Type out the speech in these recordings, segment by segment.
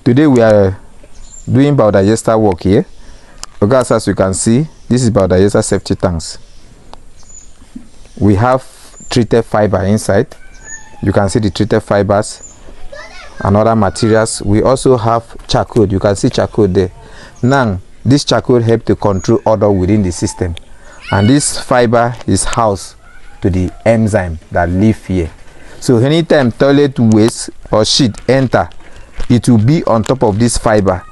Today we are doing biodigester work here. Okay, as you can see, this is biodigester safety tanks. We have treated fiber inside. You can see the treated fibers and other materials. We also have charcoal. You can see charcoal there. Now, this charcoal helps to control odor within the system. And this fiber is housed to the enzyme that live here. So anytime toilet waste or shit enter, it will be on top of this fiber,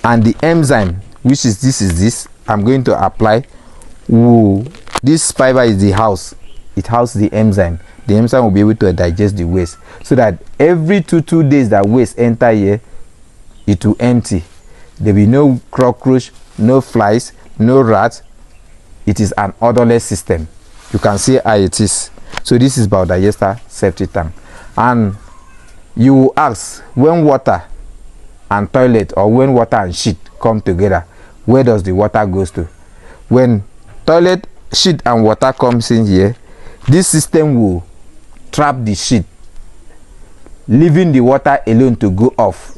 and the enzyme, which is this, I'm going to apply. This fiber is the house. It houses the enzyme. The enzyme will be able to digest the waste, so that every two days that waste enter here, it will empty. There will be no cockroach, no flies, no rats. It is an odorless system. You can see how it is. So this is biodigester safety tank. And you will ask, when water and toilet, or when water and shit come together, where does the water goes to? When toilet, shit and water comes in here, this system will trap the shit, leaving the water alone to go off.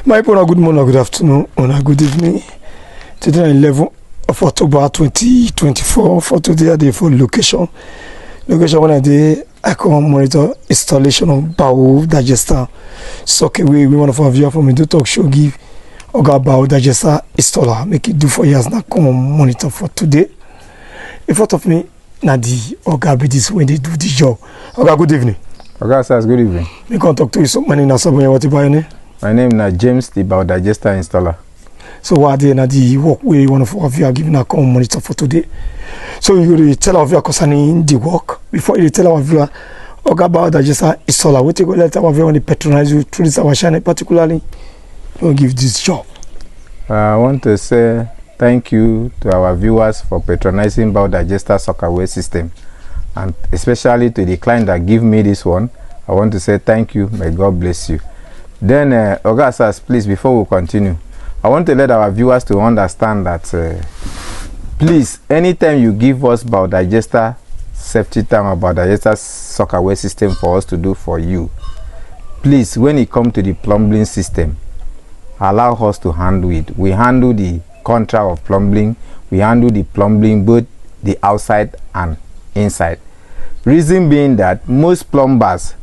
My people, good morning, good afternoon, and good evening. Today, 11th of October 2024. For today, the full location when I can monitor installation of biodigester. So we one of our viewers from the talk show give Oga biodigester installer. Make it do for years now. Come monitor for today. In front of me, Nadi Oga be this when they do the job. Oga, good evening. Oga, sir, good evening. Me can talk to you. So my name is Samuel. What about your name? My name is James, the biodigester installer. So what are the work we one of our viewers giving a come monitor for today? So you will tell our viewer concerning the work before you tell our viewer about biodigester installer. We take a let our viewer when they patronize you through this our channel, particularly you give this job. I want to say thank you to our viewers for patronizing biodigester sockaway system, and especially to the client that give me this one. I want to say thank you. May God bless you. Then Augustus, please, before we continue, I want to let our viewers to understand that please, anytime you give us biodigester safety tank or biodigester sockaway system for us to do for you, please, when it comes to the plumbing system, allow us to handle it. We handle the contract of plumbing. We handle the plumbing both the outside and inside. Reason being that most plumbers,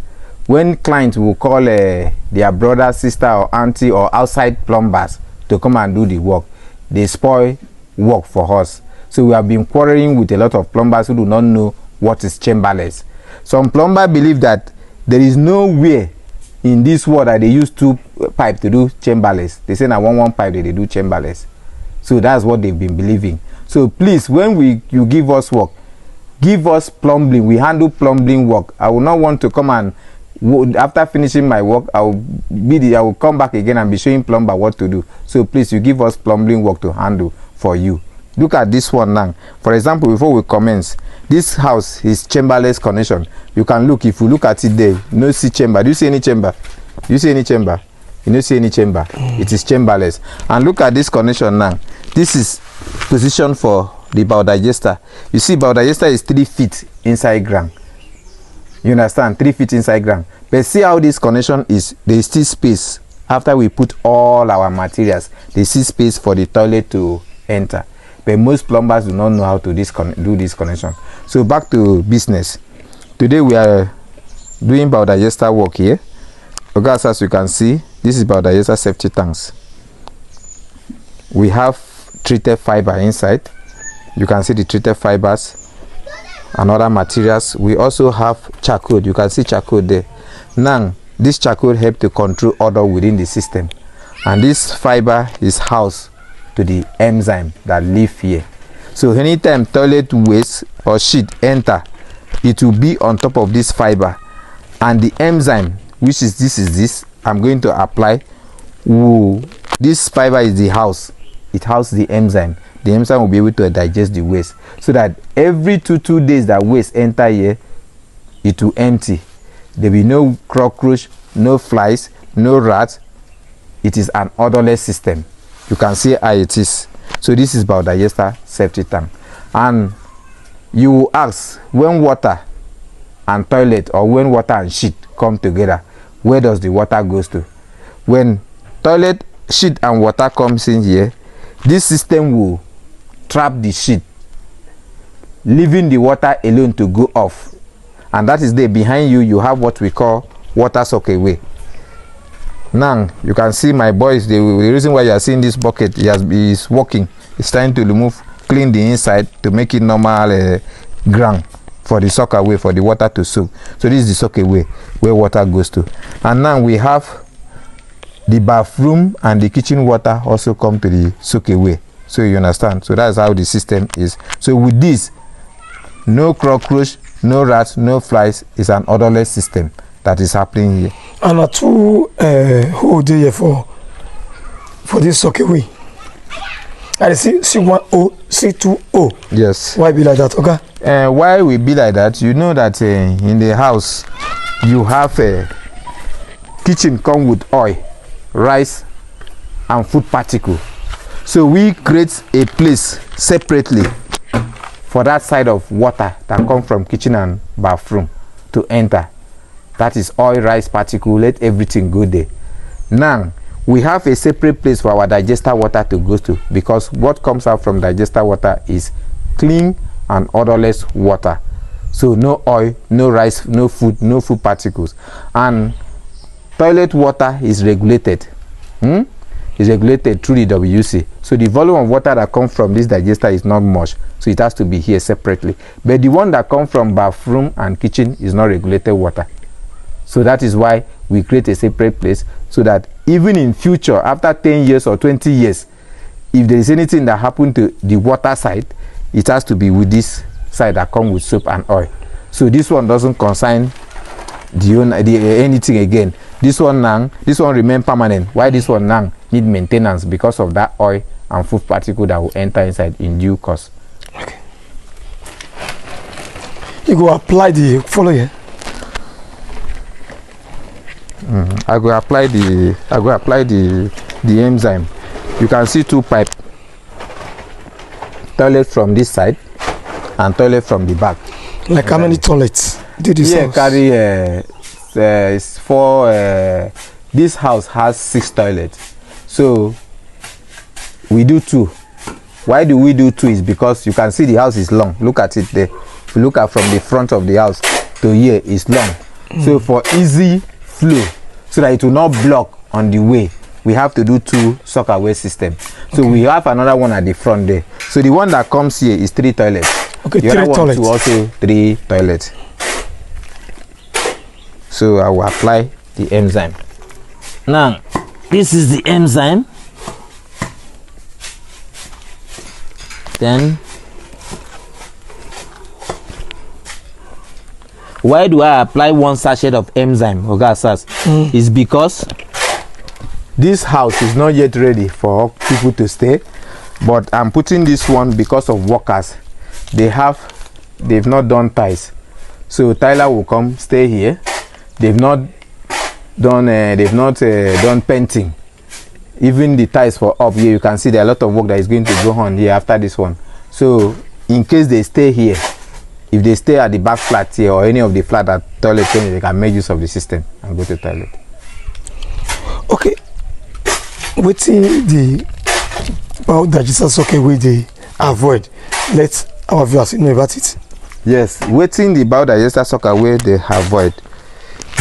when clients will call their brother, sister, or auntie or outside plumbers to come and do the work, they spoil work for us. So we have been quarreling with a lot of plumbers who do not know what is chamberless. Some plumbers believe that there is no way in this world that they use two pipe to do chamberless. They say that one pipe they do chamberless. So that's what they've been believing. So please, when you give us work, give us plumbing. We handle plumbing work. I will not want to come and after finishing my work, I will come back again and be showing plumber what to do. So please, you give us plumbing work to handle for you. Look at this one now. For example, before we commence, this house is chamberless connection. You can look, if you look at it there, no see chamber. Do you see any chamber? Do you see any chamber? You don't see any chamber. It is chamberless. And look at this connection now. This is position for the biodigester. You see, biodigester is 3 feet inside ground. You understand? 3 feet inside ground. But see how this connection is. There is still space. After we put all our materials, there is still space for the toilet to enter. But most plumbers do not know how to do this connection. So back to business. Today we are doing biodigester work here. Okay, as you can see, this is biodigester safety tanks. We have treated fiber inside. You can see the treated fibers and other materials. We also have charcoal. You can see charcoal there. Now, this charcoal helps to control odor within the system. And this fiber is housed to the enzyme that live here. So anytime toilet waste or shit enter, it will be on top of this fiber, and the enzyme, which is this, I'm going to apply. This fiber is the house. It houses the enzyme. The enzyme will be able to digest the waste, so that every two days that waste enter here, it will empty. There will be no cockroach, no flies, no rats. It is an odorless system. You can see how it is. So this is biodigester safety tank. And you will ask, when water and toilet, or when water and shit come together, where does the water goes to? When toilet shit and water comes in here, this system will trap the shit, leaving the water alone to go off. And that is there behind you. You have what we call water soakaway. Now you can see my boys, the reason why you are seeing this bucket, is working. It's trying to clean the inside to make it normal ground for the soakaway, for the water to soak. So this is the soakaway where water goes to. And now we have the bathroom and the kitchen water also come to the soakaway. So you understand? So that's how the system is. So with this, no cockroach, no rats, no flies. Is an odorless system that is happening here. And a two whole day for this soakaway. I see C1O, C2O. Yes. Why be like that, okay? Why we be like that? You know that in the house you have a kitchen come with oil, rice, and food particle. So we create a place separately for that side of water that come from kitchen and bathroom to enter. That is oil, rice, particle. Let everything go there. Now we have a separate place for our digester water to go to, because what comes out from digester water is clean and odorless water. So no oil, no rice, no food particles. And toilet water is regulated. Is regulated through the WC. So the volume of water that comes from this digester is not much. So it has to be here separately. But the one that comes from bathroom and kitchen is not regulated water. So that is why we create a separate place, so that even in future, after 10 years or 20 years, if there is anything that happened to the water side, it has to be with this side that comes with soap and oil. So this one doesn't consign anything again. This one remain permanent. Why this one now need maintenance? Because of that oil and food particle that will enter inside in due course. Okay. You go apply the following. I go apply the enzyme. You can see two pipe. Toilet from this side and toilet from the back. Like how many toilets did this house? Carry it's for this house has 6 toilets. So we do 2. Why do we do 2? Is because you can see the house is long. Look at it there. If you look at from the front of the house to here, it's long. So for easy flow, so that it will not block on the way, we have to do 2 soakaway system. So we have another one at the front there. So the one that comes here is 3 toilets. Okay, the 3 other toilets. one also 3 toilets. So I will apply the enzyme. Now, this is the enzyme. Then, why do I apply 1 sachet of enzyme, Ogasas? Is because this house is not yet ready for people to stay, but I'm putting this one because of workers. They've not done ties, so Tyler will come stay here. They've not done painting. Even the ties for up here, you can see there are a lot of work that is going to go on here after this one. So in case they stay here, if they stay at the back flat here or any of the flat at toilet, they can make use of the system and go to toilet. Okay. Waiting the biodigesters soakaway they avoid. Let our viewers know about it. Yes, waiting the biodigester soakaway they avoid.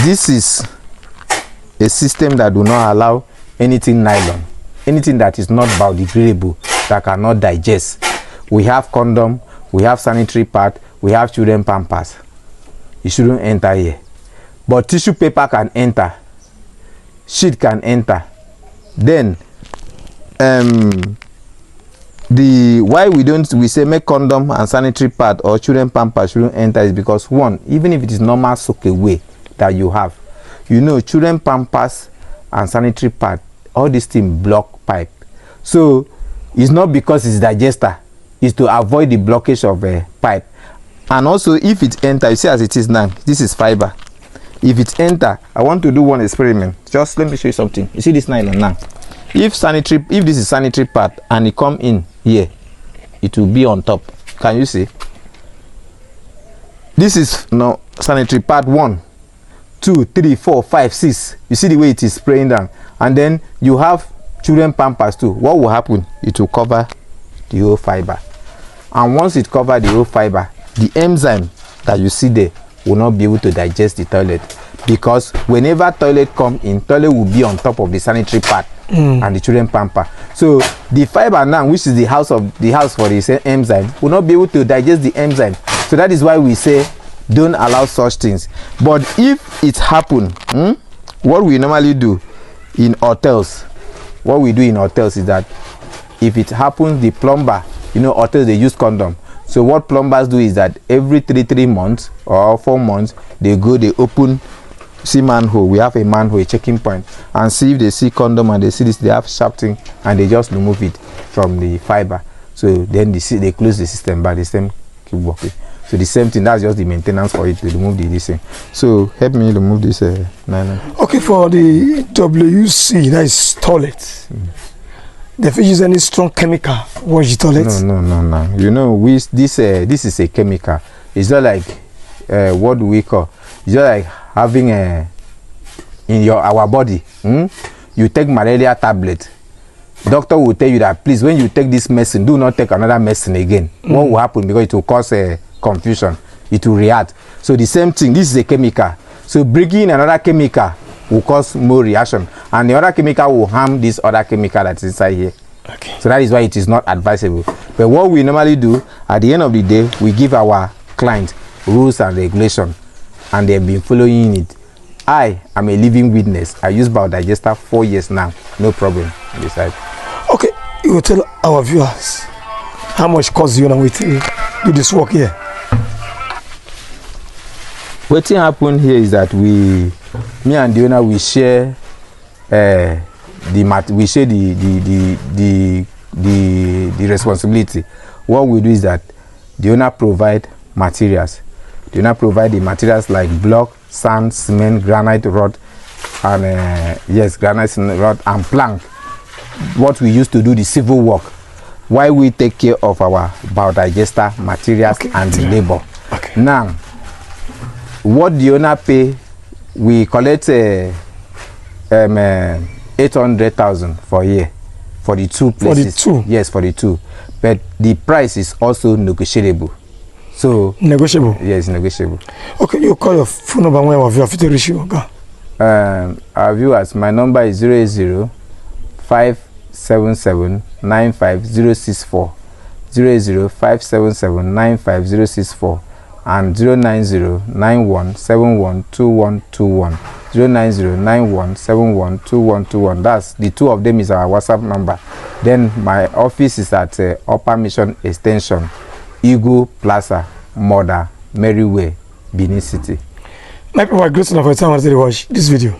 This is a system that do not allow anything nylon, anything that is not biodegradable, that cannot digest. We have condom, we have sanitary pad, we have children pampers. It shouldn't enter here. But tissue paper can enter, sheet can enter. Then why we say make condom and sanitary pad or children pampers shouldn't enter is because, one, even if it is normal soakaway that you have, you know, children pampers and sanitary pad, all these things block pipe. So it's not because it's digester, it's to avoid the blockage of a pipe. And also if it enter, you see as it is now, this is fiber. If it enter, I want to do one experiment. Just let me show you something. You see this nylon now? If this is sanitary pad and it come in here, it will be on top. Can you see? This is no sanitary pad 1, 2, 3, 4, 5, 6. You see the way it is spraying down. And then you have children pampers too, what will happen? It will cover the whole fiber, and once it covers the whole fiber, the enzyme that you see there will not be able to digest the toilet, because whenever toilet come in, toilet will be on top of the sanitary pad and the children pamper. So the fiber now, which is the house for the enzyme, will not be able to digest the enzyme. So that is why we say don't allow such things. But if it happen, what we normally do in hotels, is that if it happens, the plumber, hotels, they use condom. So what plumbers do is that every 3 months or 4 months, they open, see manhole. We have a manhole, a checking point, and see if they see condom and they see this, they have sharp thing, and they just remove it from the fiber. So then they close the system, but the system keep working. So the same thing, that's just the maintenance for it to remove this thing. So help me remove this nylon. Okay, for the WC, that is toilet. If you use any strong chemical, wash the toilet? No. This is a chemical. It's not like what do we call? It's not like having in our body. You take malaria tablet. Doctor will tell you that please, when you take this medicine, do not take another medicine again. What will happen? Because it will cause confusion. It will react. So the same thing. This is a chemical. So bringing in another chemical will cause more reaction, and the other chemical will harm this other chemical that's inside here. Okay. So that is why it is not advisable. But what we normally do at the end of the day, we give our client rules and regulations, and they've been following it. I am a living witness. I use biodigester 4 years now, no problem on this side. Okay, you will tell our viewers how much cost you with do this work here. What happened here is that me and the owner, we share the responsibility. What we do is that the owner provide materials. The owner provide the materials like block, sand, cement, granite rod, and granite rod and plank. What we use to do the civil work, while we take care of our biodigester materials and the labor. Okay. Now, what the owner pay, we collect 800,000 for a year for the 2 places. For the 2? Yes, for the 2. But the price is also negotiable. So negotiable? Yes, negotiable. Okay, you call your phone number when our viewer to reach you. Okay. Our viewers, my number is 080-577-95064, 080-577-95064, and 090-9171-2121, 090-9171-2121. That's the 2 of them is our WhatsApp number. Then my office is at Upper Mission Extension, Eagle Plaza, Moda, Merriway, Benin City. My people are grateful for your time as they watch this video.